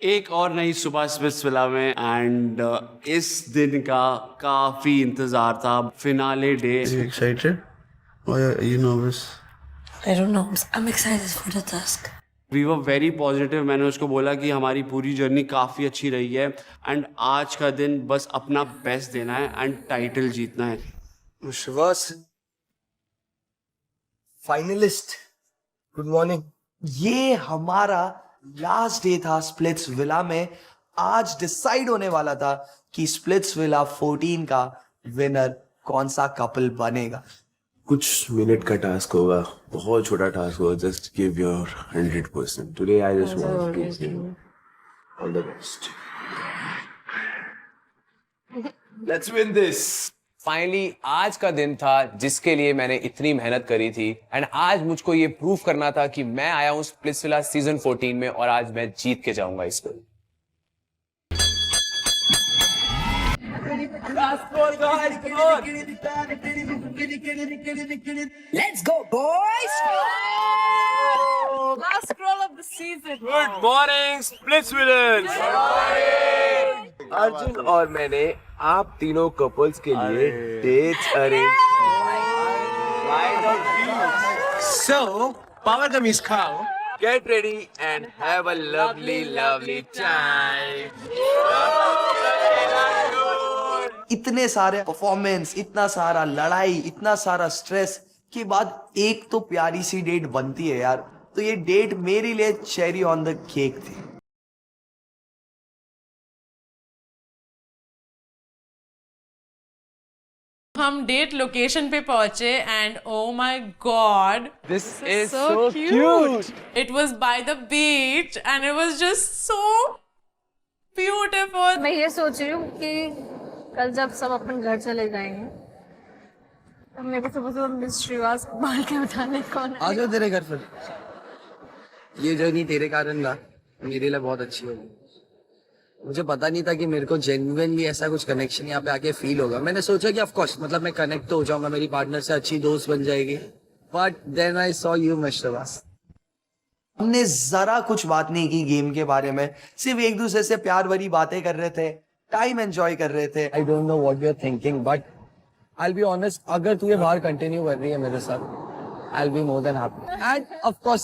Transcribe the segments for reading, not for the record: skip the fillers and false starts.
एक और नई सुबह स्पिट्स विला में एंड इस दिन का काफी इंतजार था, finale day. Are you excited? Or are you nervous? I don't know. I'm excited for the task. We were very positive. मैंने उसको बोला कि हमारी पूरी जर्नी काफ़ी अच्छी रही है एंड आज का दिन बस अपना बेस्ट देना है एंड टाइटल जीतना है। विश्वास फाइनलिस्ट, गुड मॉर्निंग। ये हमारा लास्ट डे था स्प्लिट्स विला में। आज डिसाइड होने वाला था कि स्प्लिट्स विला 14 का विनर कौन सा कपल बनेगा। कुछ मिनट का टास्क होगा, बहुत छोटा टास्क होगा। Just give your 100%. Today I just want to give all the best. Let's win this. Finally आज का दिन था जिसके लिए मैंने इतनी मेहनत करी थी एंड आज मुझको ये प्रूव करना था कि मैं आया हूँ स्प्लिट्स विला सीजन 14 में और आज मैं जीत के जाऊंगा इसको। Let's go, boys! Last scroll of the season. Good morning splits villains. Arjun और मैंने आप तीनों कपल्स के लिए dates arrange. So, power the Miss Cow. Get ready and have a lovely, lovely time. इतने सारे परफॉर्मेंस, इतना सारा लड़ाई, इतना सारा स्ट्रेस के बाद एक तो प्यारी सी डेट बनती है यार। तो ये डेट मेरे लिए चेरी ऑन द केक थी। हम डेट लोकेशन पे पहुंचे and oh my God, This is so so cute. It was by the beach and it was just so beautiful. मैं ये सोच रही हूँ कि कल जब सब अपन घर चले जाएंगे तब मेरे को सुबह सुबह मिस श्रीवास को बाल के उठाने कौन आ जाओ तेरे घर पर। ये जर्नी तेरे कारण ना मेरे लिए बहुत अच्छी होगी। मुझे पता नहीं था कि मेरे को जेन्युइनली ऐसा कुछ कनेक्शन यहाँ पे आके फील होगा। मैंने सोचा कि ऑफ कोर्स मतलब मैं कनेक्ट तो हो जाऊंगा, मेरी पार्टनर से अच्छी दोस्त बन जाएगी, but then I saw you मिस्टरवास। हमने जरा कुछ बात नहीं की गेम के बारे में, सिर्फ एक दूसरे से प्यार भरी बातें कर रहे थे, टाइम एंजॉय कर रहे थे। I don't know what you are thinking but I will be honest, अगर तू ये बाहर कंटिन्यू कर रही है मेरे साथ I will be more than happy. And of course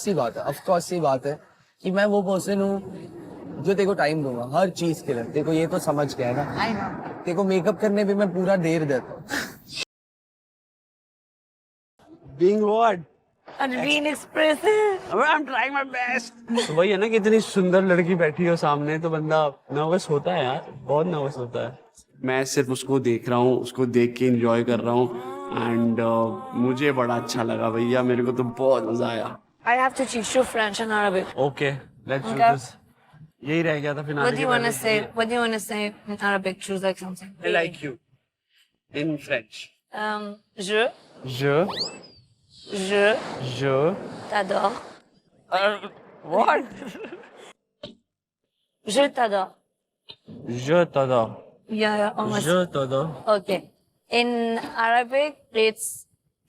सी बात है कि मैं वो पर्सन हूँ जो तेरे को टाइम दूंगा हर चीज के लिए। तेरे को ये तो समझ गया है ना। तेरे को मेकअप करने भी मैं पूरा देर देता हूँ। Being what? And being expressive. I'm trying my best. वही है ना कि इतनी सुंदर लड़की बैठी हो सामने तो बंदा नर्वस होता है यार, बहुत नर्वस होता है। मैं सिर्फ उसको देख रहा हूँ, उसको देख के एंजॉय कर रहा हूँ एंड मुझे बड़ा अच्छा लगा भैया, मेरे को तो बहुत मजा आया। I have to teach you French and Arabic. Okay let's do Okay. This. यही रह गया था What फिनाले do के you want to पहले। say? What do you want to say in Arabic? Choose like something. I like you in French. Je Je t'adore. what? Je t'adore. Je t'adore. Yeah, almost. Je t'adore. Okay. In Arabic, it's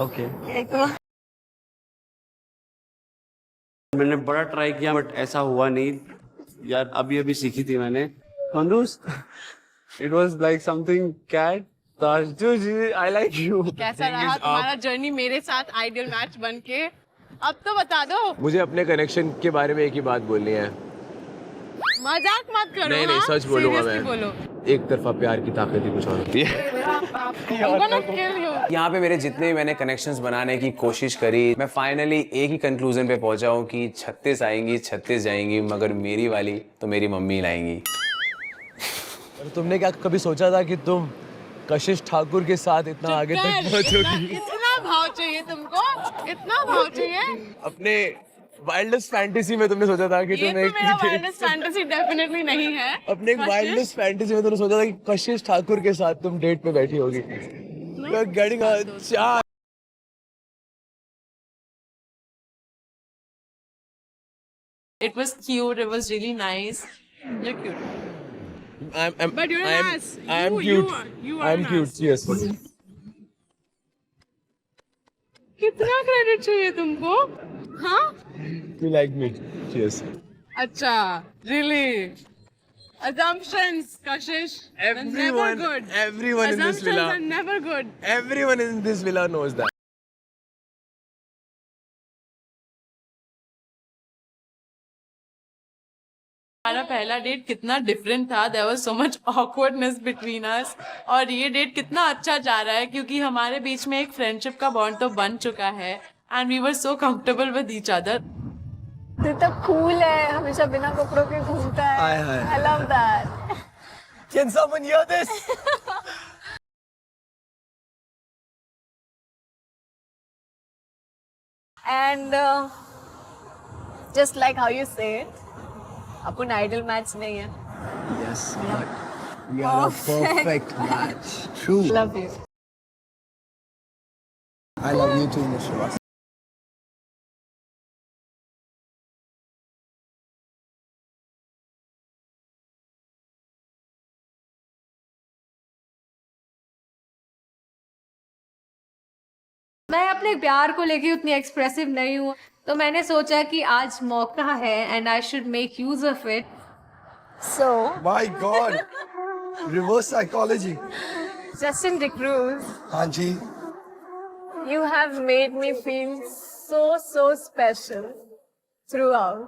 okay मैंने बड़ा try किया but ऐसा हुआ नहीं यार। अभी अभी सीखी थी मैंने कंदूस। It was like something cat ताजू जी आई लाइक यू। कैसा रहा तुम्हारा जर्नी मेरे साथ आइडियल मैच बन के? अब तो बता दो। मुझे अपने कनेक्शन के बारे में एक ही बात बोलनी है। मजाक मत करो। नहीं हाँ? सच बोलूंगा Seriously मैं। बोलो। एक तरफा प्यार की ताकत ही कुछ और होती है। I'm gonna kill you. यहाँ पे मेरे जितने भी मैंने कनेक्शंस बनाने की कोशिश करी, मैं फाइनली एक ही कंक्लूजन पे पहुंचा हूँ कि 36 आएंगी 36 जाएंगी, मगर मेरी वाली तो मेरी मम्मी लाएंगी। तुमने क्या कभी सोचा था कि तुम कशिश ठाकुर के साथ इतना आगे तक पहुंचोगी? इतना भाव चाहिए तुमको? इतना भाव चाहिए? अपने वाइल्डेस्ट फैंटेसी में तुमने सोचा था कि ये तुम तो मेरा वाइल्डेस्ट फैंटेसी डेफिनेटली नहीं है। अपने एक वाइल्डेस्ट फैंटेसी में तुमने सोचा था कि कशिश ठाकुर के साथ तुम डेट पे बैठी होगी। You're getting a chance. It was cute. It was really nice. You're cute. But you're an ass. I'm You cute. are- you are I'm an cute. ass. Yes. कितना क्रेडिट चाहिए तुमको? Huh? You like me? Cheers. Acha, really? Assumptions, Kashish. That's never good. Everyone in this Assumptions villa. are never good. Everyone in this villa knows that. हमारा पहला date कितना different था. There was so much awkwardness between us. और ये date कितना अच्छा जा रहा है क्योंकि हमारे बीच में एक फ्रेंडशिप का बॉन्ड तो बन चुका है. And we were so comfortable with each other. तू तो कूल है, हमेशा बिना कपड़ों के घूमता है. हाय हाय. I love that. Can someone hear this? And just like how you say it, अपन आइडल मैच नहीं है. Yes, but we are a perfect match. True. Love you. I love you too, Miss Shrivastava. मैं अपने प्यार को लेके उतनी expressive नहीं हूँ, तो मैंने सोचा कि आज मौका है and I should make use of it. So My God. Reverse psychology. Justin D'Cruz, हाँ जी. you have made me feel so special throughout.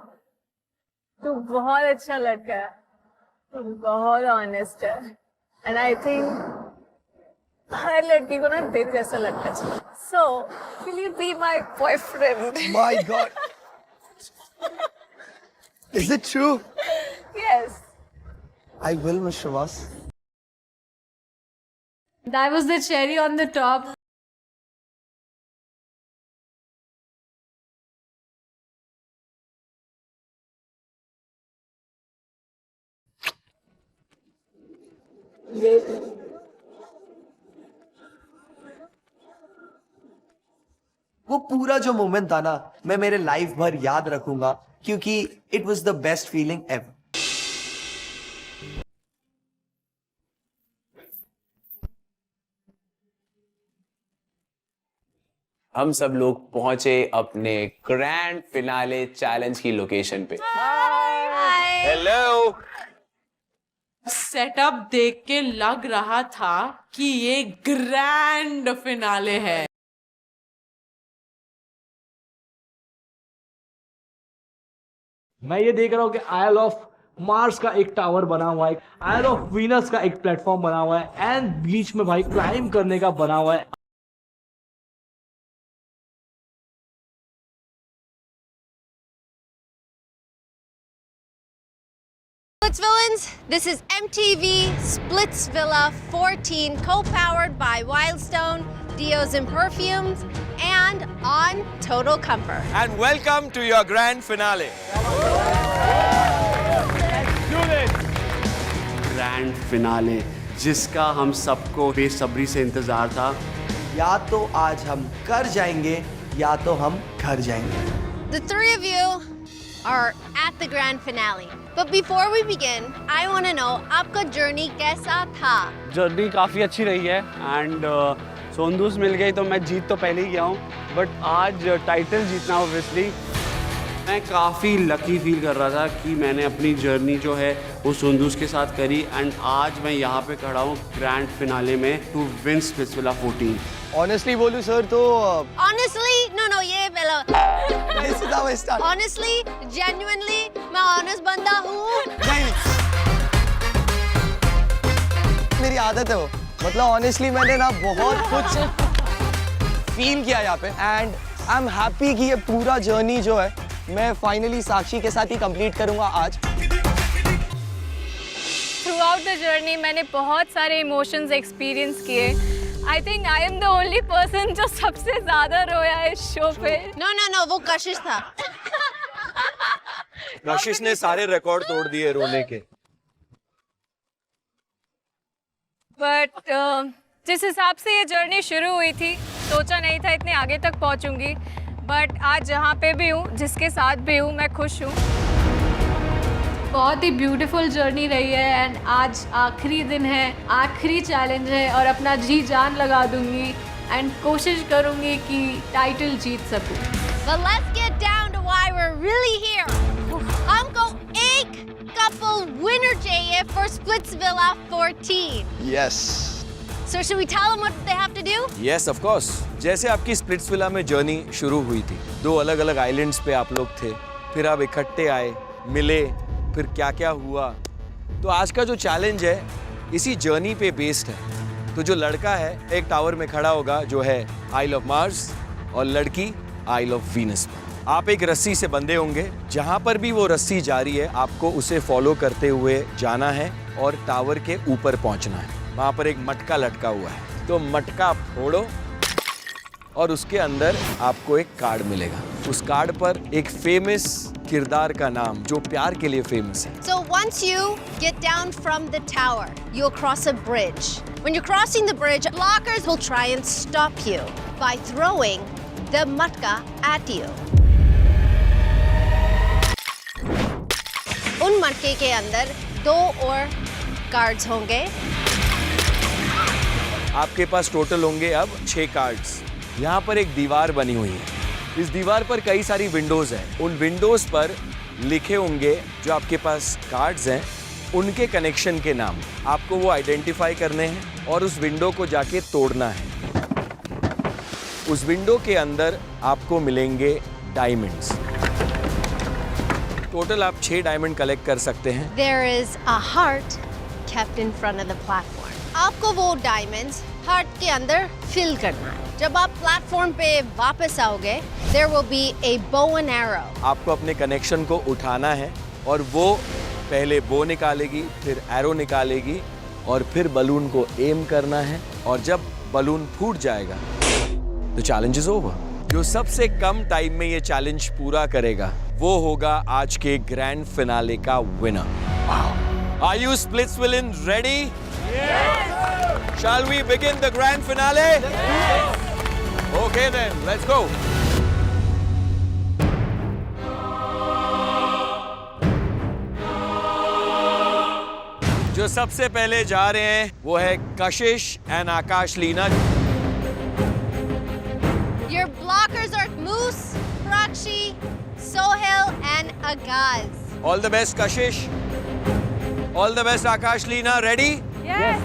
तू बहुत अच्छा लड़का है, तू बहुत ऑनेस्ट है, एंड आई थिंक हर लड़की को ना तेरे जैसा लड़का चाहिए. So, will you be my boyfriend? My God. Is it true? Yes. I will, Miss Shrivastava. That was the cherry on the top. वो पूरा जो मोमेंट था ना, मैं मेरे लाइफ भर याद रखूंगा क्योंकि it was the best feeling ever. हम सब लोग पहुंचे अपने ग्रैंड फिनाले चैलेंज की लोकेशन पे. हेलो. सेटअप देख के लग रहा था कि ये ग्रैंड फिनाले है. मैं ये देख रहा हूँ कि आयल ऑफ मार्स का एक टावर बना हुआ है, आयल ऑफ वीनस का एक प्लेटफॉर्म बना हुआ है, एंड बीच में भाई क्लाइंब करने का बना हुआ है. Splitsvillans, this is MTV Splitsvilla 14, co-powered by Wildstone, Deos and Perfumes, and on Total Comfort. And welcome to your grand finale. Grand finale जिसका हम सबको बेसब्री से इंतजार था. या तो आज हम कर जाएंगे या तो हम घर जाएंगे. The three of you are at the grand finale. But before we begin, I want to know आपका जर्नी कैसा था? जर्नी काफ़ी अच्छी रही है एंड सोंदूस मिल गई तो मैं जीत तो पहले ही गया हूँ, बट आज टाइटल जीतना ऑब्वियसली. मैं काफ़ी लकी फील कर रहा था कि मैंने अपनी जर्नी जो है वो सोंदूस के साथ करी एंड आज मैं यहाँ पे खड़ा हूँ ग्रैंड फिनाले में टू विन स्प्लिट्सविला 14. Honestly बोलूं सर तो Honestly, no, ये पहला. this is how I start. Honestly, genuinely, मैं honest बंदा हूँ. नहीं. मेरी आदत है वो. मतलब ऑनेस्टली मैंने ना बहुत कुछ फील किया यहाँ पे एंड आई एम हैप्पी कि ये पूरा जर्नी जो है मैं फाइनली साक्षी के साथ ही कंप्लीट करूंगा आज. Throughout the journey मैंने बहुत सारे इमोशंस एक्सपीरियंस किए. I think I am the only person जो सबसे ज्यादा रोया है इस शो पे. No, वो कशिश था. कशिश ने सारे रिकॉर्ड तोड़ दिए रोने के. बट जिस हिसाब से ये जर्नी शुरू हुई थी, सोचा नहीं था इतने आगे तक पहुंचूंगी. बट आज जहाँ पे भी हूँ, जिसके साथ भी हूँ, मैं खुश हूँ. बहुत ही ब्यूटीफुल जर्नी रही है एंड आज आखिरी दिन है, आखिरी चैलेंज है और अपना जी जान लगा दूंगी एंड कोशिश करूंगी कि टाइटल जीत सकूं. But let's get down really here. हमको एक couple winner चाहिए for Splitsvilla 14. Yes. So should we tell them what they have to do? Yes, of course. जैसे आपकी स्प्लिट्सविला में जर्नी शुरू हुई थी, 2 अलग-अलग आइलैंड्स पे आप लोग थे, फिर आप इकट्ठे आए, मिले, फिर क्या-क्या हुआ। तो आज का जो चैलेंज है, इसी जर्नी पे बेस्ड है। तो जो लड़का है, एक टावर में खड़ा होगा जो है आइल ऑफ मार्स, और लड़की आइल ऑफ वीनस पर। आप एक रस्सी से बंधे होंगे, जहां पर भी वो रस्सी जा रही है आपको उसे फॉलो करते हुए जाना है और टावर के ऊपर पहुंचना है। वहां पर एक मटका लटका हुआ है, तो मटका फोड़ो और उसके अंदर आपको एक कार्ड मिलेगा। उस कार्ड पर एक फेमस किरदार का नाम, जो प्यार के लिए फेमस है। So once you get down from the tower, you'll cross a bridge. When you're crossing the bridge, blockers will try and stop you by throwing the matka at you. उन मटके के अंदर 2 और कार्ड्स होंगे। आपके पास total होंगे अब 6 cards. यहाँ पर एक दीवार बनी हुई है। इस दीवार पर कई सारी विंडोज हैं। उन विंडोज पर लिखे होंगे जो आपके पास कार्ड्स हैं, उनके कनेक्शन के नाम। आपको वो आइडेंटिफाई करने हैं और उस विंडो को जाके तोड़ना है। उस विंडो के अंदर आपको मिलेंगे डायमंड्स। टोटल आप 6 डायमंड कलेक्ट कर सकते हैं। There is a heart kept in front of the platform. आपको वो डायमंड्स हार्ट के अंदर फिल करना है। जब आप प्लेटफॉर्म पे वापस आओगे, there will be a bow and arrow. आपको अपने कनेक्शन को उठाना है और वो पहले बो निकालेगी, फिर एरो निकालेगी और फिर बलून को एम करना है, और जब बलून फूट जाएगा तो चैलेंज इज ओवर। जो सबसे कम टाइम में ये चैलेंज पूरा करेगा वो होगा आज के ग्रैंड फिनाले का winner. Are you Splitsvillans ready? Yes! Shall we begin the grand finale? Yes! Okay then, let's go. जो सबसे पहले जा रहे हैं वो है Kashish and Akash Leena. Your blockers are Moose, Prakshi, Sohail and Agaz. All the best Kashish. All the best Akash Leena. Ready? Yes.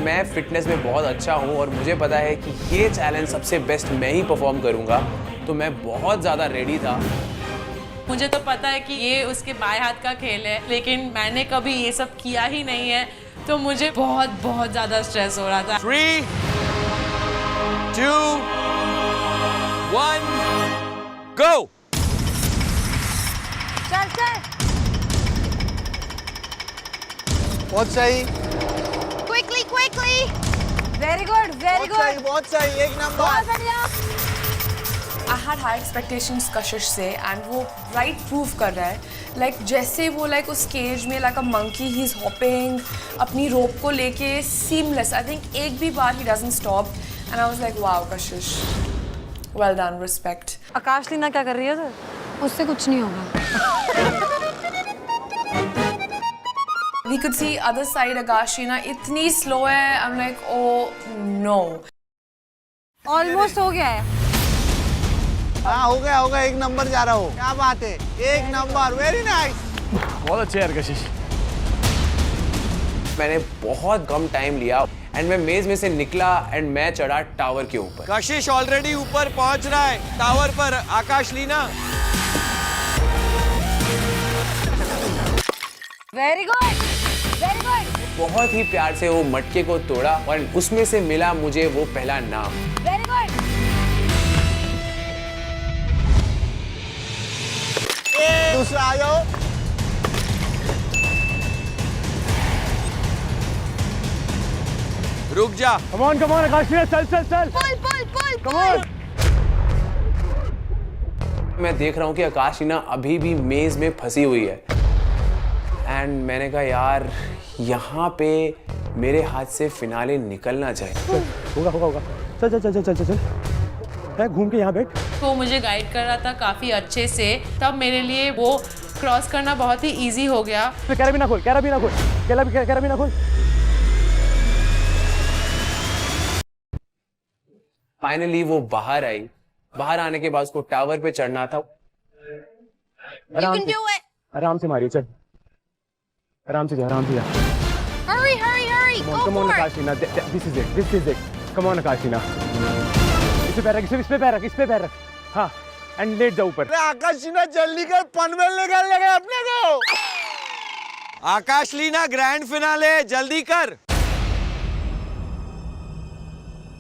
मैं fitness में बहुत अच्छा हूँ और मुझे पता है कि ये चैलेंज सबसे बेस्ट मैं ही परफॉर्म करूँगा, तो मैं बहुत ज़्यादा रेडी था। मुझे तो पता है कि ये उसके बाएं हाथ का खेल है, लेकिन मैंने कभी ये सब किया ही नहीं है, तो मुझे बहुत ज़्यादा स्ट्रेस हो रहा था। 3, 2, 1, go! चल बहुत सही, Quickly! वेरी गुड बहुत सही, एक नंबर। बढ़िया। I had high expectations कशिश से, and वो right prove कर रहा है। Like जैसे वो उस केज में like a monkey, he's hopping अपनी रोप को लेके seamless. I think एक भी बार he doesn't stop, and I was like wow Kashish, well done, respect. आकाश लीना क्या कर रही है सर? उससे कुछ नहीं होगा। We could see other side Agashina इतनी slow है, I'm like oh no. Almost हो गया है। हाँ हो गया, एक नंबर जा रहा हो। क्या बात है, एक नंबर, वेरी नाइस। बहुत अच्छे यार कशिश। मैंने बहुत कम टाइम लिया एंड मैं मेज में से निकला एंड मैं चढ़ा टावर के ऊपर। कशिश ऑलरेडी ऊपर पहुंच रहा है टावर पर। आकाश लीना वेरी गुड। बहुत ही प्यार से वो मटके को तोड़ा और उसमें से मिला मुझे वो पहला नाम। Very good. दूसरा आ जाओ। रुक जा। Come on आकाश लीना, चल। Pull! मैं देख रहा हूँ कि आकाश लीना अभी भी मेज में फंसी हुई है एंड मैंने कहा यार यहाँ पे मेरे हाथ से फिनाले निकलना चाहिए। होगा। चल। घूम के यहाँ बैठ। वो मुझे गाइड कर रहा था काफ़ी अच्छे से, तब मेरे लिए वो क्रॉस करना बहुत ही इजी हो गया। कैराबीन ना खोल। फाइनली वो बाहर आई। बाहर आने के बाद उसको टावर पे चढ़ना था। You can do it. आराम से मारिए, चल आराम से जा, आराम से जा। Hurry, hurry, hurry. Go Come on, for it. Akashina. This is it. Come on, Akashina. इस पे पैर रख, इस पे पैर रख। हाँ, एंड लेट जा ऊपर। आकाशलीना जल्दी कर, पनवेल निकाल लेगा अपने को। आकाशलीना ग्रैंड फिनाले, जल्दी कर।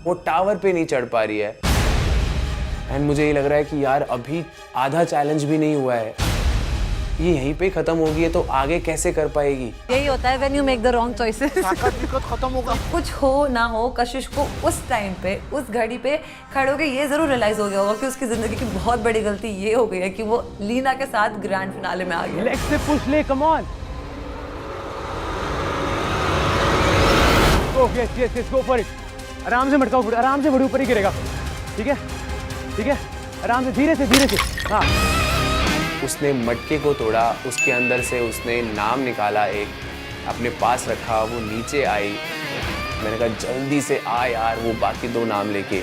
वो टावर पे नहीं चढ़ पा रही है एंड मुझे ये लग रहा है कि यार अभी आधा चैलेंज भी नहीं हुआ है, ये यहीं पे खत्म होगी है तो आगे कैसे कर पाएगी। यही होता है when you make the wrong choices. खत्म होगा। कुछ हो ना हो, कशिश को उस टाइम पे, उस घड़ी पे खड़े होकर ये जरूर रियलाइज हो गया होगा कि उसकी जिंदगी की बहुत बड़ी गलती ये हो गई है कि वो लीना के साथ ग्रैंड फिनाले में आ गया। लेग से पुश ले, come on. Yes, go for it. आराम से मटका, आराम से बड़ी ऊपर ही गिरेगा। ठीक है, आराम से, धीरे से। हाँ, उसने मटके को तोड़ा, उसके अंदर से उसने नाम निकाला, एक अपने पास रखा, वो नीचे आई। मैंने कहा जल्दी से आ यार, वो बाकी 2 नाम लेके।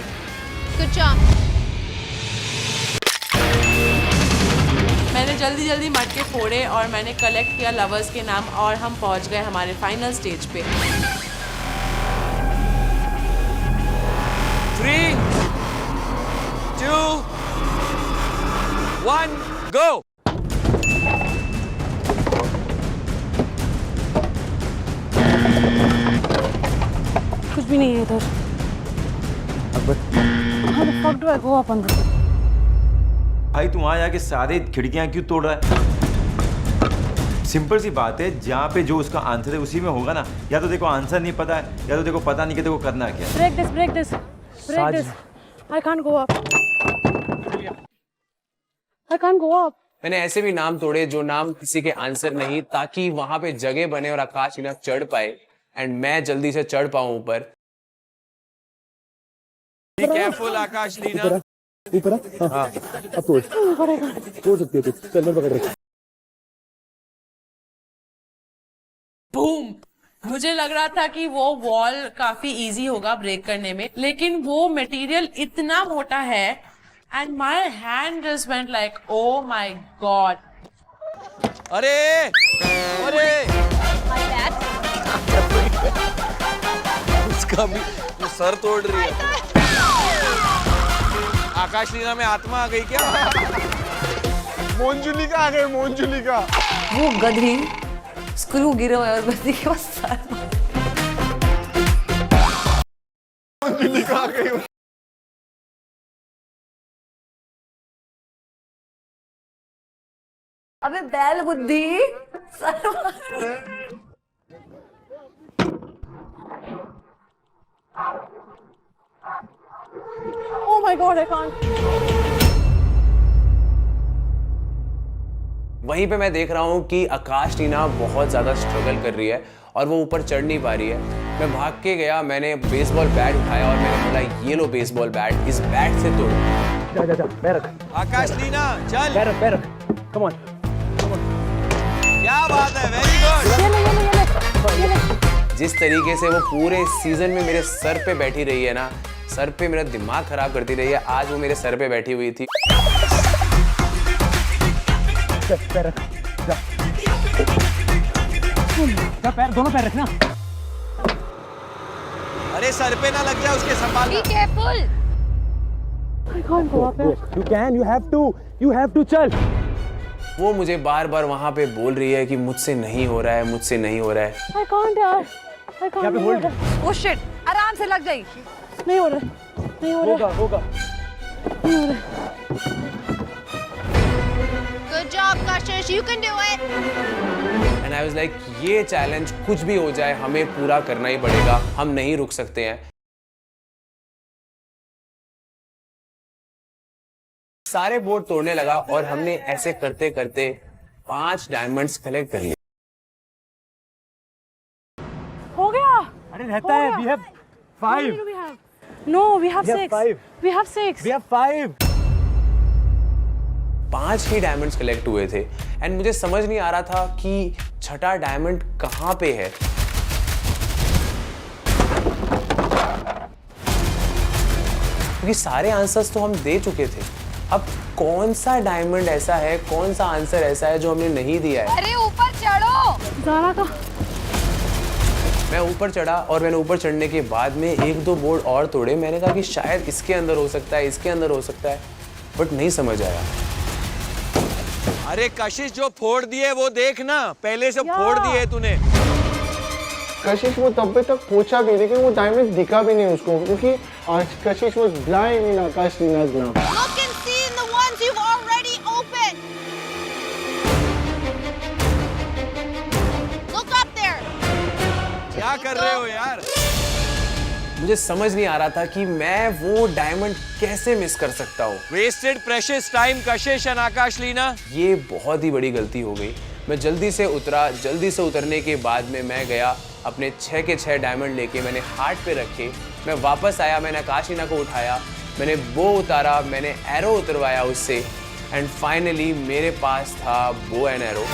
Good job. मैंने जल्दी मटके फोड़े और मैंने कलेक्ट किया लवर्स के नाम और हम पहुंच गए हमारे फाइनल स्टेज पे। 3, 2, 1, go! कुछ भी नहीं है इधर। How the fuck do I go up on this? भाई तू वहां जाके सारे खिड़कियां क्यों तोड़ रहा है? सिंपल सी बात है, जहाँ पे जो उसका आंसर है उसी में होगा ना। या तो देखो आंसर नहीं पता है, या तो देखो पता नहीं कि देखो करना क्या है। Break this. I can't go up. I can't go up. मैंने ऐसे भी नाम तोड़े जो नाम किसी के आंसर नहीं, ताकि वहां पे जगह बने और आकाशलीना चढ़ पाए एंड मैं जल्दी से चढ़ पाऊं ऊपर। Be careful आकाशलीना। ऊपर हाँ, अब तोड़ सकती है तू। चल मैं पकड़ रखा। बूम! मुझे लग रहा था कि वो वॉल काफी इजी होगा ब्रेक करने में, लेकिन वो मटेरियल इतना मोटा है and my hand just went like oh my God. अरे उसका भी वो सर तोड़ रही है। आकाशलीना में आत्मा आ गई क्या? मोंजुलिका आ गई, मोंजुलिका। वो गधी स्क्रू गिरा हुआ है और गधी के पास सारा मोंजुलिका आ गई। अबे बैल बुद्धि। Oh my God, I can't. वहीं पे मैं देख रहा हूँ कि आकाशलीना बहुत ज्यादा स्ट्रगल कर रही है और वो ऊपर चढ़ नहीं पा रही है। मैं भाग के गया, मैंने बेसबॉल बैट उठाया और मैंने बोला ये लो बेसबॉल बैट, इस बैट से तोड़ो। जा पैर रख। आकाशलीना चल, पैर रख। Come on. क्या बात है, वेरी गुड। जिस तरीके से वो पूरे सीजन में मेरे सर पे बैठी रही है ना, सर पे मेरा दिमाग खराब करती रही है, आज वो मेरे सर पे बैठी हुई थी। पैर रख, जा पैर, दोनों पैर रखना। अरे सर पे ना लग जाए उसके, संभाल। Be careful. I can't go up there. You can, you have to, चल। वो मुझे बार बार वहां पे बोल रही है कि मुझसे नहीं हो रहा है, मुझसे नहीं हो रहा है। I can't यार। I can't. यहाँ पे hold। Oh shit! आराम से लग गई। नहीं हो रहा। होगा। Good job, Kashish. You can do it. And I was like ये चैलेंज कुछ भी हो जाए हमें पूरा करना ही पड़ेगा, हम नहीं रुक सकते हैं। सारे बोर्ड तोड़ने लगा और हमने ऐसे करते करते 5 डायमंड्स कलेक्ट कर लिए। हो गया। अरे रहता है। We have 5. No, we have 6. 5. We have 6. We have 5. 5 he diamonds collect हुए थे एंड मुझे समझ नहीं आ रहा था कि छठा डायमंड कहाँ पे है। क्योंकि सारे आंसर्स तो हम दे चुके थे, अब कौन सा डायमंड ऐसा है, कौन सा आंसर ऐसा है जो हमने नहीं दिया है? अरे ऊपर चढ़ो। जारा का मैं ऊपर चढ़ा और मैंने ऊपर चढ़ने के बाद में 1-2 बोर्ड और तोड़े। मैंने कहा कि शायद इसके अंदर हो सकता है, इसके अंदर हो सकता है, बट नहीं समझ आया। अरे कशिश जो फोड़ दिए वो देख ना, पहले से फोड़ दिए तूने। कशिश वो तब तक पहुंचा भी, लेकिन वो डायमंड दिखा भी नहीं उसको, क्योंकि Kashish was blind in Akash लीना's now. Look and see in the ones you've already opened. Look up there. क्या कर रहे हो यार? मुझे समझ नहीं आ रहा था कि मैं वो डायमंड कैसे मिस कर सकता हूँ। Wasted precious time Kashish and Akash Leena. ये बहुत ही बड़ी गलती हो गई। मैं जल्दी से उतरा, जल्दी से उतरने के बाद में मैं गया अपने 6 के 6 डायमंड लेके, मैंने हार्ट पे रखे, मैं वापस आया, मैंने आकाश लीना को उठाया, मैंने बो उतारा, मैंने एरो उतरवाया उससे, एंड फाइनली मेरे पास था bow and arrow.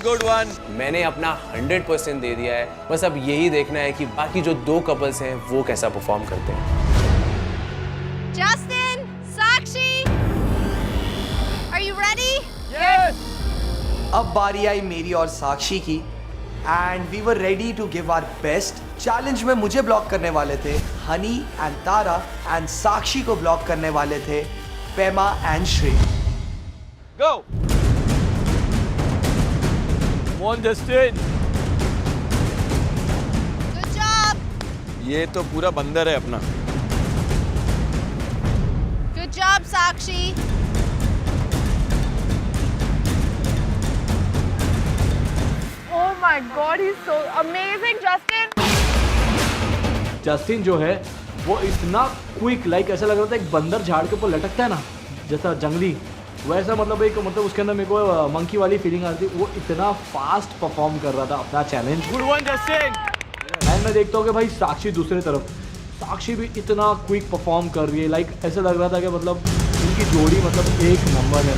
Good one. मैंने अपना 100% दे दिया है। बस अब यही देखना है कि बाकी जो 2 कपल्स हैं वो कैसा परफॉर्म करते हैं। Justin, Sakshi, are you ready? अब बारी आई मेरी और साक्षी की, and we were ready to give our best. Challenge में मुझे ब्लॉक करने वाले थे हनी एंड तारा, एंड साक्षी को ब्लॉक करने वाले थे Pema and Shri. Go on Justin. Good job. ये तो पूरा बंदर है अपना। Good job, Sakshi. Oh my God, he's so amazing, Justin. Justin जो है वो इतना क्विक, लाइक ऐसा लग रहा था एक बंदर झाड़ के ऊपर लटकता है ना, जैसा जंगली, वैसा मतलब उसके अंदर मेरे को मंकी वाली फीलिंग आ रही थी। वो इतना फास्ट परफॉर्म कर रहा था अपना challenge. Good one Justin. And मैं देखता हूँ कि भाई साक्षी दूसरी तरफ, साक्षी भी इतना क्विक परफॉर्म कर रही है, लाइक ऐसा लग रहा था कि मतलब इनकी जोड़ी मतलब एक नंबर है।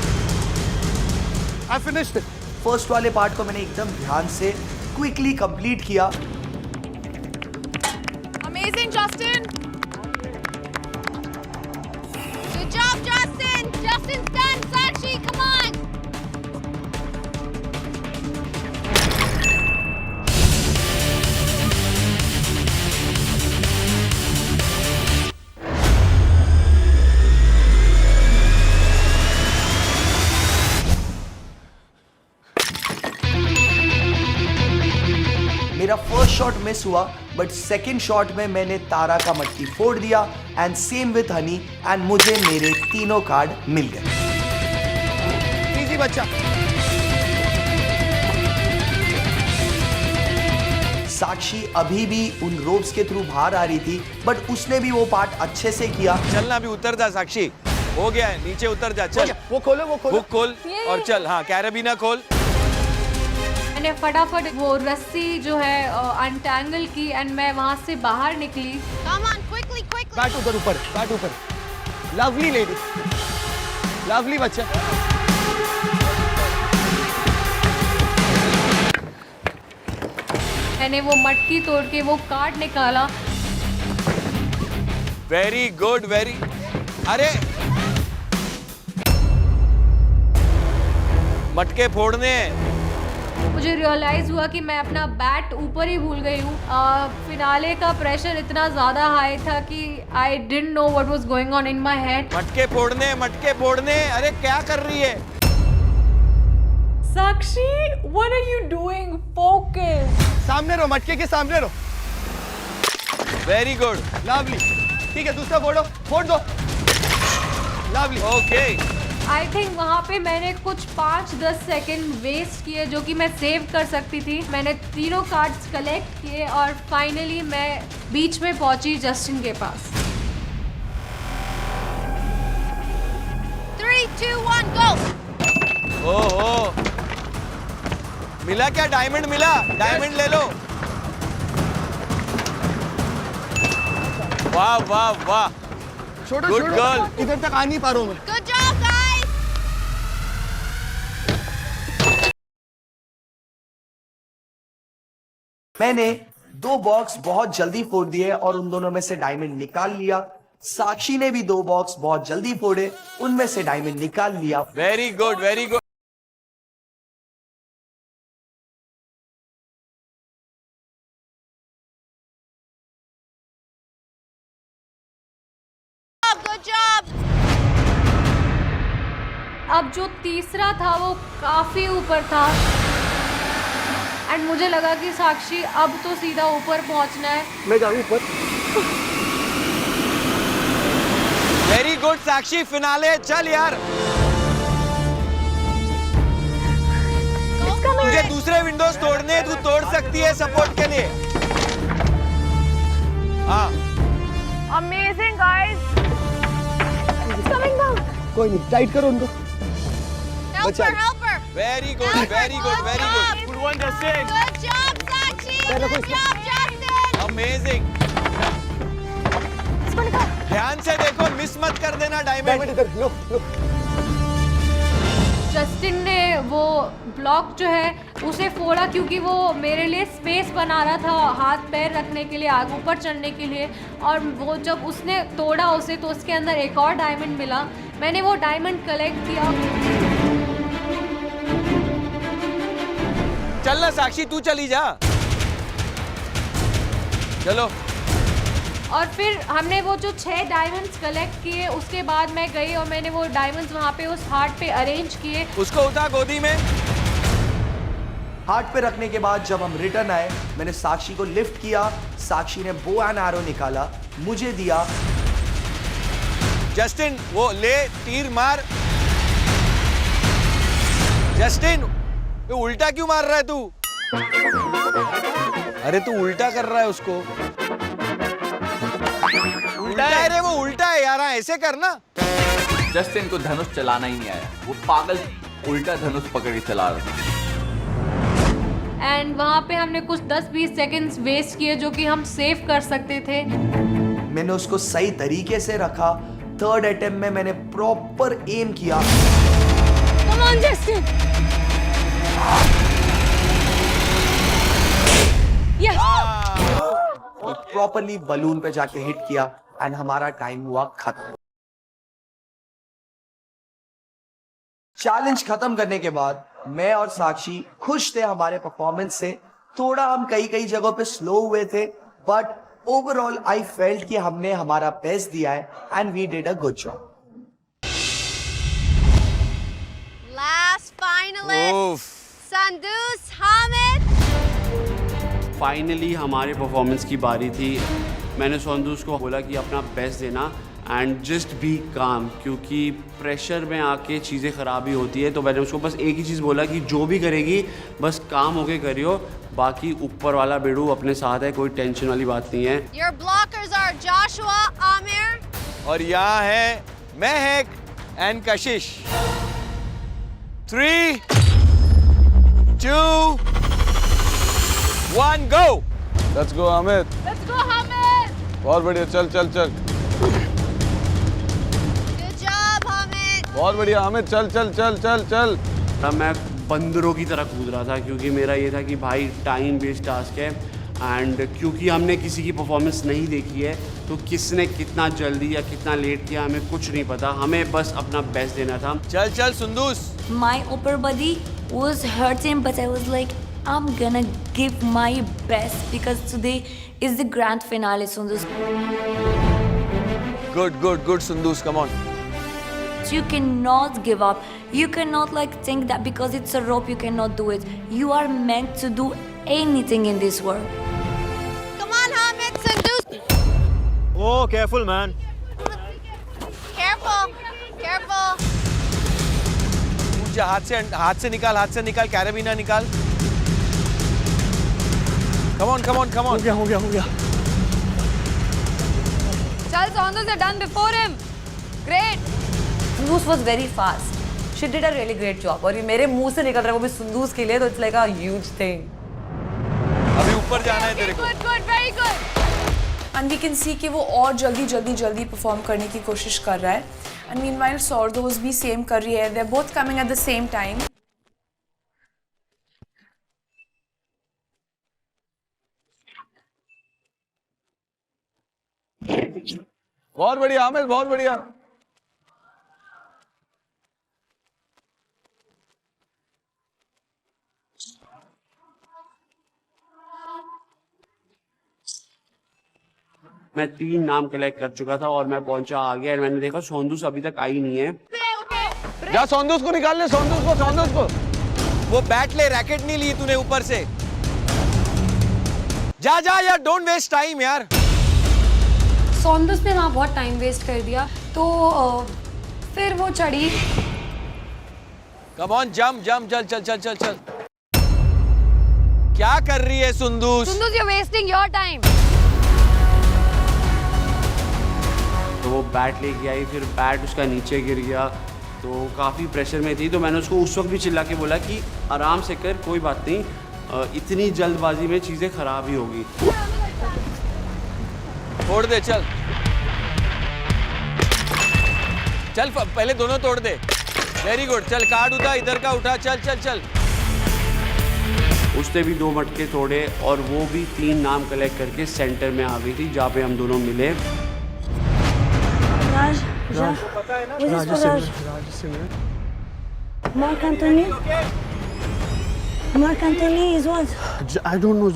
I finished. फर्स्ट वाले पार्ट को मैंने एकदम ध्यान से क्विकली कंप्लीट किया। Amazing, Justin. Good job, Justin. Justin's done. Sakshi, come on. मेरा फर्स्ट शॉट मिस हुआ, बट सेकंड शॉट में मैंने तारा का मटकी फोड़ दिया, and same with Honey, and मुझे मेरे तीनों कार्ड मिल गए। इजी बच्चा। साक्षी अभी भी उन रोप्स के थ्रू बाहर आ रही थी, बट उसने भी वो पार्ट अच्छे से किया। चलना अभी उतर जा साक्षी, हो गया है, नीचे उतर जा, चल। वो खोलो बुक खोल और चल। हाँ, कैराबीना खोल। मैंने फटाफट वो रस्सी जो है अनटैंगल की एंड मैं वहां से बाहर निकली। Come on, quickly, quickly. Bat ऊपर ऊपर, बैट ऊपर। लवली लेडी, लवली बच्चा। मैंने वो मटकी तोड़ के वो कार्ड निकाला। Very good, very. अरे मटके फोड़ने हैं। मुझे रियलाइज हुआ कि मैं अपना बैट ऊपर ही भूल गई हूँ। फिनाले का प्रेशर इतना ज्यादा हाई था कि I didn't know what was going on in my head. मटके फोड़ने, मटके फोड़ने। अरे क्या कर रही है Sakshi? What are you doing? Focus. सामने रहो, मटके के सामने रहो। Very good, lovely. ठीक है, दूसरा फोड़ो, फोड़ दो। लवली। ओके। आई थिंक वहाँ पे मैंने कुछ 5-10 सेकेंड वेस्ट किए जो कि मैं सेव कर सकती थी। मैंने तीनों कार्ड्स कलेक्ट किए और फाइनली मैं बीच में पहुंची जस्टिन के पास। 3, 2, 1, go. ओहो, मिला क्या? डायमंड मिला? डायमंड ले लो। वाह वाह वाह, छोड़ो गुड छोड़ो, गर्ल। इधर तक आ नहीं पा रहा हूँ मैं। Good job, guys. मैंने 2 बॉक्स बहुत जल्दी फोड़ दिए और उन दोनों में से डायमंड निकाल लिया। साक्षी ने भी 2 बॉक्स बहुत जल्दी फोड़े, उनमें से डायमंड निकाल लिया। Very good, very good. Good job. अब जो तीसरा था वो काफी ऊपर था एंड मुझे लगा कि साक्षी अब तो सीधा ऊपर पहुंचना है। मैं जाऊँ ऊपर। वेरी गुड साक्षी, फिनाले चल यार। तुझे दूसरे विंडोज तोड़ने, तू तोड़ सकती है सपोर्ट के लिए। हाँ, Amazing guys. It's coming down. कोई नहीं, टाइट करो उनको। Help her, help her. Very good, very good, very good. Good one, Justin. Good job, Sakshi. Good job, Justin. Amazing. ध्यान से देखो, मिस मत कर देना डायमंड। इधर लो लो। जस्टिन ने वो ब्लॉक जो है उसे फोड़ा क्योंकि वो मेरे लिए स्पेस बना रहा था हाथ पैर रखने के लिए, आगे ऊपर चढ़ने के लिए। और वो जब उसने तोड़ा उसे तो उसके अंदर एक और डायमंड मिला। मैंने वो डायमंड कलेक्ट किया। चल ना साक्षी, तू चली जा। चलो। और फिर हमने वो जो 6 डायमंड्स कलेक्ट किए, उसके बाद मैं गई और मैंने वो डायमंड्स वहाँ पे उस हार्ट पे अरेंज किए। उसको उठा गोदी में। हार्ट पे रखने के बाद जब हम रिटर्न आए, मैंने साक्षी को लिफ्ट किया। साक्षी ने बो एंड एरो निकाला, मुझे दिया। जस्टिन वो ले, तीर मार। जस्टिन वो उल्टा क्यों मार रहा है तू? अरे तू उल्टा कर रहा है उसको। उल्टा है रे, वो उल्टा है यार, ऐसे करना। जस्टिन को धनुष चलाना ही नहीं आया, वो पागल उल्टा धनुष पकड़ के चला रहा था। एंड वहाँ पे हमने कुछ 10-20 सेकंड्स वेस्ट किए जो कि हम सेव कर सकते थे। मैंने उसको सही तरीके से रखा। 3rd अटेम्प्ट में मैंने प्रॉपर एम किया। Come on, Justin. Yes. Properly balloon पे जाके हिट किया एंड हमारा टाइम हुआ खत्म। चैलेंज खत्म करने के बाद मैं और साक्षी खुश थे हमारे परफॉर्मेंस से। थोड़ा हम कई जगहों पे स्लो हुए थे, बट ओवरऑल आई फेल्ट कि हमने हमारा बेस्ट दिया है and we did a good job. Last finalist, Sandus Hamid. Finally हमारे परफॉर्मेंस की बारी थी। मैंने संदूस को बोला कि अपना बेस्ट देना एंड जस्ट बी काम, क्योंकि प्रेशर में आके चीज़ें ख़राब ही होती है। तो मैंने उसको बस एक ही चीज़ बोला कि जो भी करेगी बस काम होके करियो, बाकी ऊपर वाला बेड़ू अपने साथ है, कोई टेंशन वाली बात नहीं है। Your blockers are Joshua, Amir. और यहाँ है महक and Kashish. 3, 2, 1 go. Let's go Hamid. Let's go, Hamid. बहुत बढ़िया, चल चल चल। Good job, Hamid. बहुत बढ़िया हामिद, चल चल चल चल चल। तब मैं बंदरों की तरह कूद रहा था, क्योंकि मेरा ये था कि भाई टाइम बेस्ड टास्क है एंड क्योंकि हमने किसी की परफॉर्मेंस नहीं देखी है तो किसने कितना जल्दी या कितना लेट किया हमें कुछ नहीं पता, हमें बस अपना बेस्ट देना था। चल चल सुंदूस। My upper body was hurting, but I was like, I'm gonna give my best because today is the grand finale, Sundus. Good, good, good, Sundus. Come on. You cannot give up. You cannot like think that because it's a rope you cannot do it. You are meant to do anything in this world. Come on, Hamid, Sandus. Oh, careful, man. Careful, careful. हाथ से निकाल, कैराबिना निकाल। Come on, come on, come on. हो गया। चल Sandus are done before him. Great. Sandus was very fast. She did a really great job. और ये मेरे मुंह से निकल रहा है वो भी Sandus के लिए, तो it's like a huge thing. अभी ऊपर जाना है तेरे को। Good, good, very good. And we can see कि वो और जल्दी परफॉर्म करने की कोशिश कर रहा है। And meanwhile Sordos भी सेम कर रही है। They're both coming at the same time. बहुत बढ़िया आमिर, बहुत बढ़िया। मैं 3 नाम कलेक्ट कर चुका था और मैं पहुंचा आगे और मैंने देखा सोंदूस अभी तक आई नहीं है। जा सोंदूस को निकाल ले, सोंदूस को। वो बैट ले, रैकेट नहीं ली तूने ऊपर से। जा जा यार, डोंट वेस्ट टाइम यार। सौंदस ने वहाँ बहुत टाइम वेस्ट कर दिया, तो फिर वो चढ़ी। कम ऑन, जंप जंप, चल चल चल चल चल। क्या कर रही है सुंदूस? सुंदूस, you're wasting your time. तो वो बैट लेके आई, फिर बैट उसका नीचे गिर गया, तो काफ़ी प्रेशर में थी। तो मैंने उसको उस वक्त भी चिल्ला के बोला कि आराम से कर, कोई बात नहीं, इतनी जल्दबाजी में चीज़ें ख़राब ही होगी। तोड़ दे, चल चल, पहले दोनों तोड़ दे। वेरी गुड, चल कार्ड उठा, इधर का उठा, चल चल चल। उसने भी 2 मटके तोड़े और वो भी 3 नाम कलेक्ट करके सेंटर में आ गई थी जहाँ पे हम दोनों मिले। Mark Anthony is what? I don't know.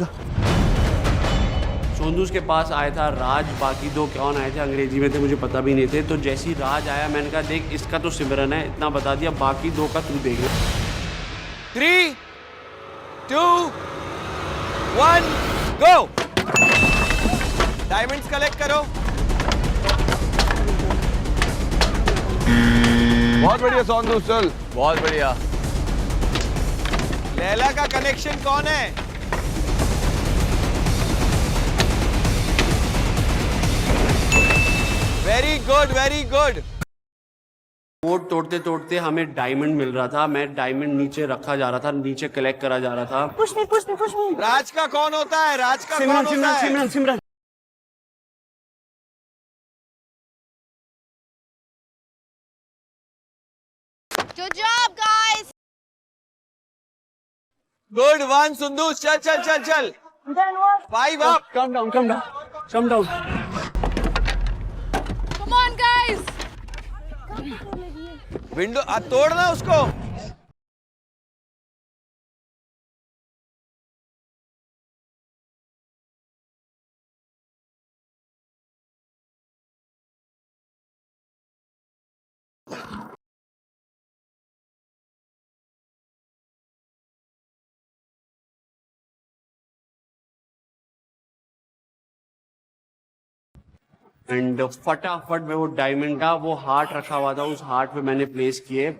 सोंदूस के पास आया था राज, बाकी 2 कौन आए थे अंग्रेजी में थे, मुझे पता भी नहीं थे। तो जैसे ही राज आया मैंने कहा देख इसका तो सिमरन है, इतना बता दिया, बाकी 2 का तू देख ले। 3, 2, 1, गो। डायमंड्स कलेक्ट करो। बहुत बढ़िया सोंदूस, चल। बहुत बढ़िया। लैला का कनेक्शन कौन है? Very good, very good. Board तोड़ते तोड़ते हमें डायमंड मिल रहा था, मैं डायमंड नीचे रखा जा रहा था, नीचे कलेक्ट करा जा रहा था। Push me. राज का कौन होता है? राज का कौन होता है? सिमरन। Good job, guys. गुड 1 सुंदूस, चल चल चल चल। 5 up. Calm down. Come on, guys. Window तोड़ना उसको। एंड फटाफट में वो डायमंड का वो हार्ट रखा हुआ था, उस हार्ट पे मैंने प्लेस किए।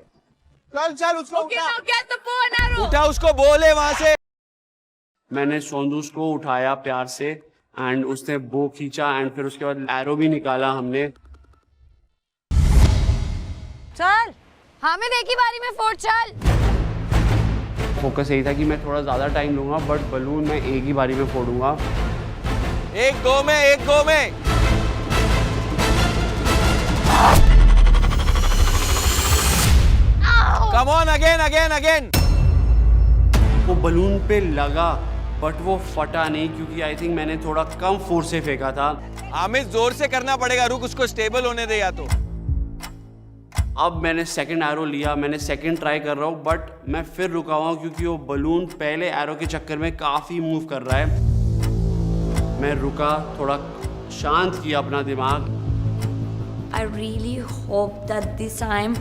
चल चल, उसको उठा। उठा उसको, बोले वहां से। मैंने सोंदूस को उठाया प्यार से एंड उसने बो खींचा एंड फिर उसके बाद एरो भी निकाला हमने। चल, हामिद एक ही बारी में फोड़, चल। फोकस यही था कि मैं थोड़ा ज्यादा टाइम लूंगा बट बलून मैं एक ही बारी में फोड़ूंगा। 1 गो में। Come on, again. वो बलून पे लगा बट वो फटा नहीं, क्योंकि आई थिंक मैंने थोड़ा कम फोर्स से फेंका था। आमिर जोर से करना पड़ेगा, रुक उसको स्टेबल होने दे या तो। अब मैंने सेकंड एरो लिया, मैंने सेकंड ट्राई कर रहा हूँ बट मैं फिर रुका हुआ क्योंकि वो बलून पहले एरो के चक्कर में काफी मूव कर रहा है। मैं रुका, थोड़ा शांत किया अपना दिमाग। I really hope that this time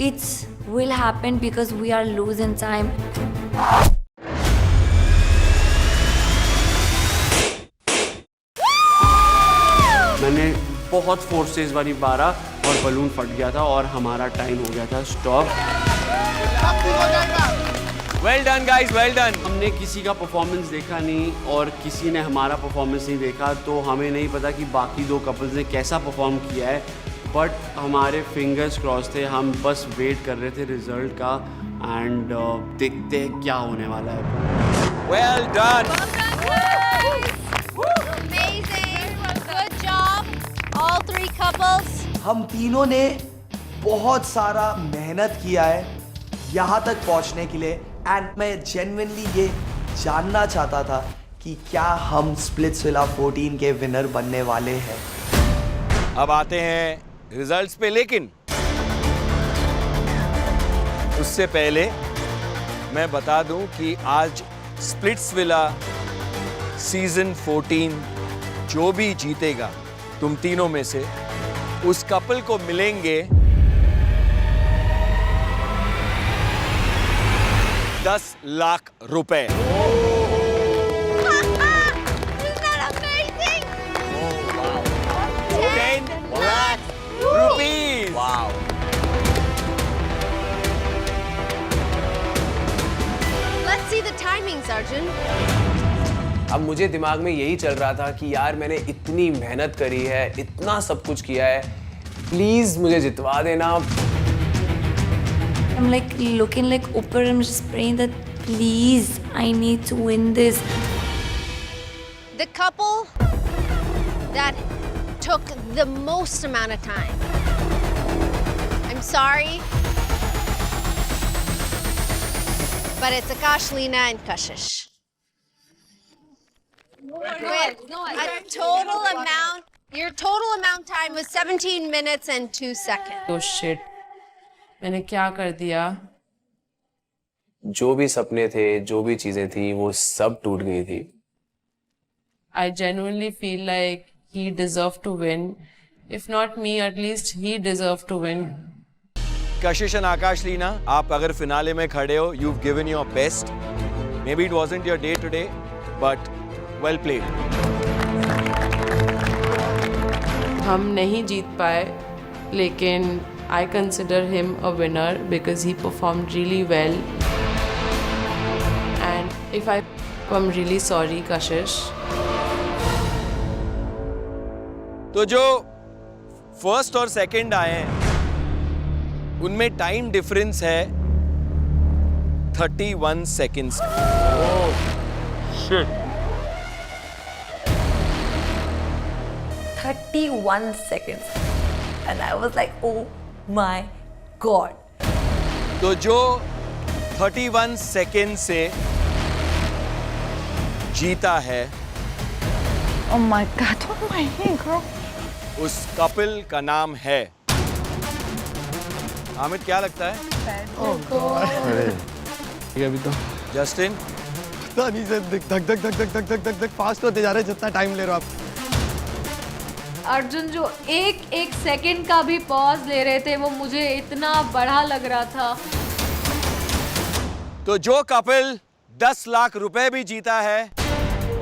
it will happen because we are losing time. मैंने बहुत फोर्स से इस बारी मारा और बलून फट गया था और हमारा टाइम हो गया था stop. Well done guys, well done. हमने किसी का परफॉर्मेंस देखा नहीं और किसी ने हमारा परफॉर्मेंस नहीं देखा, तो हमें नहीं पता कि बाकी 2 कपल्स ने कैसा परफॉर्म किया है, बट हमारे फिंगर्स क्रॉस थे। हम बस वेट कर रहे थे रिजल्ट का एंड देखते हैं क्या होने वाला है। Well done. Good job, all 3 couples. हम तीनों ने बहुत सारा मेहनत किया है यहाँ तक पहुँचने के लिए एंड मैं जेन्युइनली ये जानना चाहता था कि क्या हम स्प्लिट्सविला 14 के विनर बनने वाले हैं। अब आते हैं रिजल्ट्स पे, लेकिन उससे पहले मैं बता दूं कि आज स्प्लिट्सविला सीजन 14 जो भी जीतेगा तुम तीनों में से, उस कपल को मिलेंगे 10 लाख रुपए। Let's see the timings, Arjun. अब मुझे दिमाग में यही चल रहा था कि यार मैंने इतनी मेहनत करी है, इतना सब कुछ किया है, प्लीज मुझे जितवा देना। I'm like looking like ऊपर, I'm just praying that please I need to win this. The couple that took the most amount of time. I'm sorry, but it's Akash, Leena, and Kashish. Your total amount time was 17 minutes and 2 seconds. Oh shit, मैंने क्या कर दिया? जो भी सपने थे, जो भी चीजें थी, वो सब टूट गई थी। I genuinely feel like he deserved to win. If not me, at least he deserved to win. Kashish and Akash, Leena, आप अगर फिनाले में खड़े हो, you've given your best. Maybe it wasn't your day today, but well played. हम नहीं जीत पाए, लेकिन I consider him a winner because he performed really well. And if I'm really sorry, Kashish. तो जो फर्स्ट और सेकंड आए हैं, उनमें टाइम डिफरेंस है 31 सेकंड्स का। 31 seconds. And I was like, oh my God. तो जो 31 सेकंड से जीता है, Oh my God, oh my God. उस कपल का नाम है, हामिद क्या लगता है? अभी तो जस्टिन? पता नहीं सर, धक धक धक धक धक धक धक धक फास्ट होते जा रहे हैं जितना टाइम ले रहे हो आप। अर्जुन जो एक एक सेकंड का भी पॉज ले रहे थे, वो मुझे इतना बड़ा लग रहा था। तो जो कपल 10 लाख रुपए भी जीता है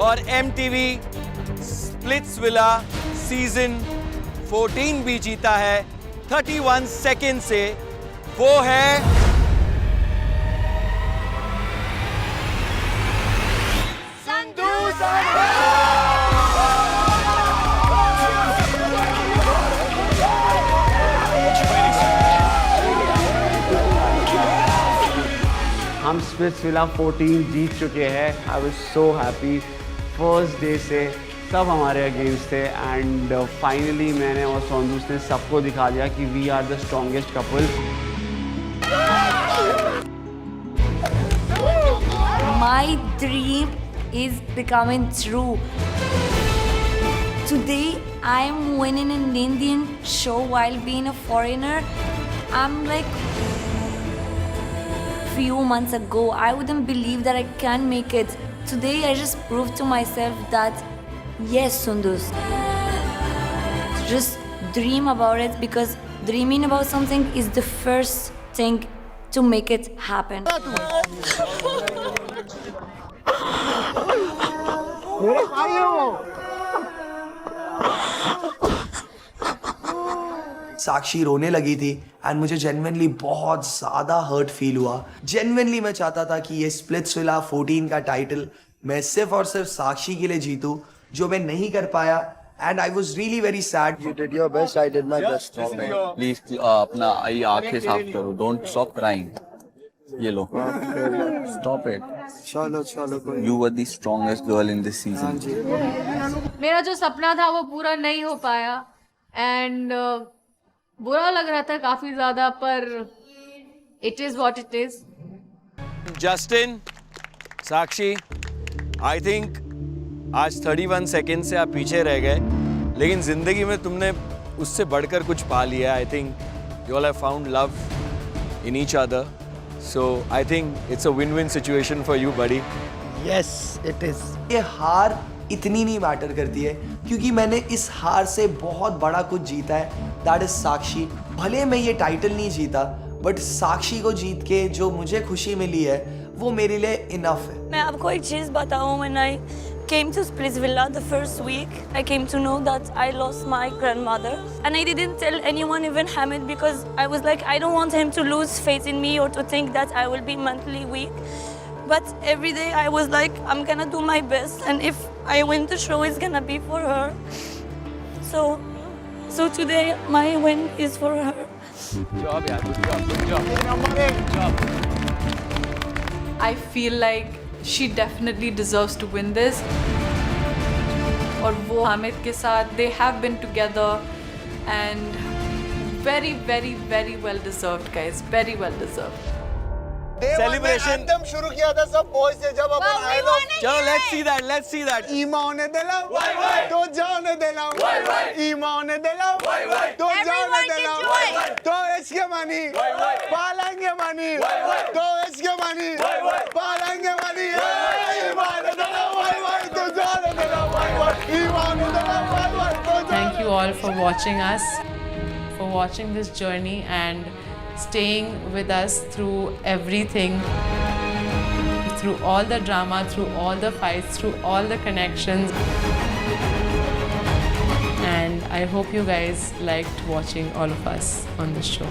और MTV स्प्लिट्सविला सीजन 14 भी जीता है 31 सेकंड से, वो है हम स्प्लिट्सविला 14 जीत चुके हैं। I was so happy. First day से सब हमारे अगेंस्ट थे एंड फाइनली मैंने और सोंदूस ने सबको दिखा दिया कि we are the strongest couple. My dream is becoming true. Today I am winning an Indian show while being a foreigner. I'm like, few months ago I wouldn't believe that I can make it. Today I just proved to myself that yes, Sundus, just dream about it, because dreaming about something is the first thing to make it happen. साक्षी रोने लगी थी and मुझे genuinely बहुत ज़्यादा hurt feel हुआ। Genuinely मैं चाहता था कि ये स्प्लिट्सविला 14 का टाइटल मैं सिर्फ और सिर्फ साक्षी के लिए जीतूं, जो मैं नहीं कर पाया and I was really very sad. You did your best, I did my best. Please अपना आंखें साफ करो, don't stop crying. ये लो, stop it. चलो चलो, You were the strongest girl in this season. मेरा जो सपना था वो पूरा नहीं हो पाया एंड बुरा लग रहा था काफी ज्यादा, पर it is what it is. Justin, Sakshi, I think आज 31 सेकेंड से आप पीछे रह गए, लेकिन जिंदगी में तुमने उससे बढ़कर कुछ पा लिया. I think you all have found love in each other, so I think it's a win win situation for you buddy. Yes it is. ये हार इतनी नहीं मैटर करती है क्योंकि मैंने इस हार से बहुत बड़ा कुछ जीता है. दैट इज साक्षी. भले मैं ये टाइटल नहीं जीता, बट साक्षी को जीत के जो मुझे खुशी मिली है वो मेरे लिए इनफ है. मैं आपको एक चीज बताऊं, when I came to Splitsvilla the first week, I came to know that I lost my grandmother, and I didn't tell anyone, even Hamid, because I was like, I don't want him to lose faith in me or to think that I will be mentally weak. But every day I was like, I'm gonna do my best, and if I win the show, it's gonna be for her. So today my win is for her. Good job, yaar. Good job. Good job. Number 1. Good job. I feel like she definitely deserves to win this. और वो हामिद के साथ they have been together and very very very well deserved guys, very well deserved. Celebration. Anthem शुरू किया था सब boys से जब अपन आए लो. चलो let's see that. ईमान दिला तो जान दिला, ईमान दिला तो जान दिला, तो इसके मनी पालेंगे मनी, तो इसके मनी पालेंगे मनी. ईमान दिला तो जान दिला, ईमान दिला तो जान. Thank you all for watching us, for watching this journey and staying with us through everything, through all the drama, through all the fights, through all the connections. And I hope you guys liked watching all of us on the show.